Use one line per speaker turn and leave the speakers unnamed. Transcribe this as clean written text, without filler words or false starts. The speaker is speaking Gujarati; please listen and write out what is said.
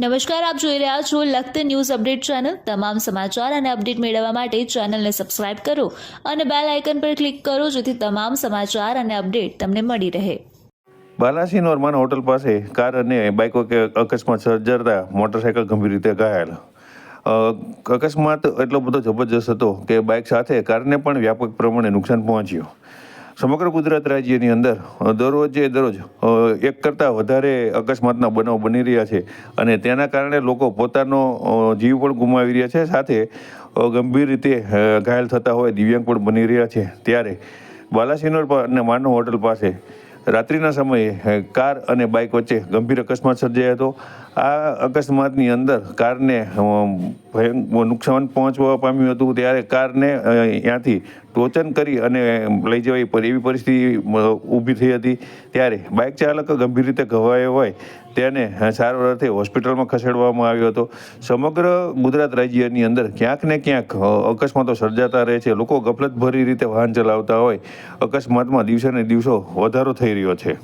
નમસ્કાર, આપ જોઈ રહ્યા છો લખત ન્યૂઝ અપડેટ ચેનલ। તમામ સમાચાર અને અપડેટ મેળવવા માટે ચેનલને સબસ્ક્રાઇબ કરો અને બેલ આઇકન પર ક્લિક કરો જેથી તમામ સમાચાર અને અપડેટ તમને મળી રહે।
બાલાસિનોરમાં હોટલ પાસે કાર અને બાઇક અકસ્માત સર્જાતા મોટરસાઇકલ ગંભીર રીતે ઘાયલ। અકસ્માત એટલો બધો જબરજસ્ત હતો કે બાઇક સાથે કારને પણ વ્યાપક પ્રમાણે નુકસાન પહોંચ્યું। સમગ્ર ગુજરાત રાજ્યની અંદર દરરોજ એક કરતાં વધારે અકસ્માતના બનાવ બની રહ્યા છે અને તેના કારણે લોકો પોતાનો જીવ પણ ગુમાવી રહ્યા છે, સાથે ગંભીર રીતે ઘાયલ થતા હોય દિવ્યાંગ પણ બની રહ્યા છે। ત્યારે બાલાસિનોર અને માનવ હોટલ પાસે રાત્રિના સમયે કાર અને બાઇક વચ્ચે ગંભીર અકસ્માત સર્જાયો હતો। આ અકસ્માતની અંદર કારને નુકસાન પહોંચવા પામ્યું હતું, ત્યારે કારને ત્યાંથી ટોચન કરી અને લઈ જવાઈ એવી પરિસ્થિતિ ઊભી થઈ હતી। ત્યારે બાઇક ચાલક ગંભીર રીતે ઘવાયો હોય તેને સારવાર અર્થે હોસ્પિટલમાં ખસેડવામાં આવ્યો હતો। સમગ્ર ગુજરાત રાજ્યની અંદર ક્યાંક ને ક્યાંક અકસ્માતો સર્જાતા રહે છે। લોકો ગફલતભરી રીતે વાહન ચલાવતા હોય, અકસ્માતમાં દિવસે ને દિવસો વધારો થઈ રહ્યો છે।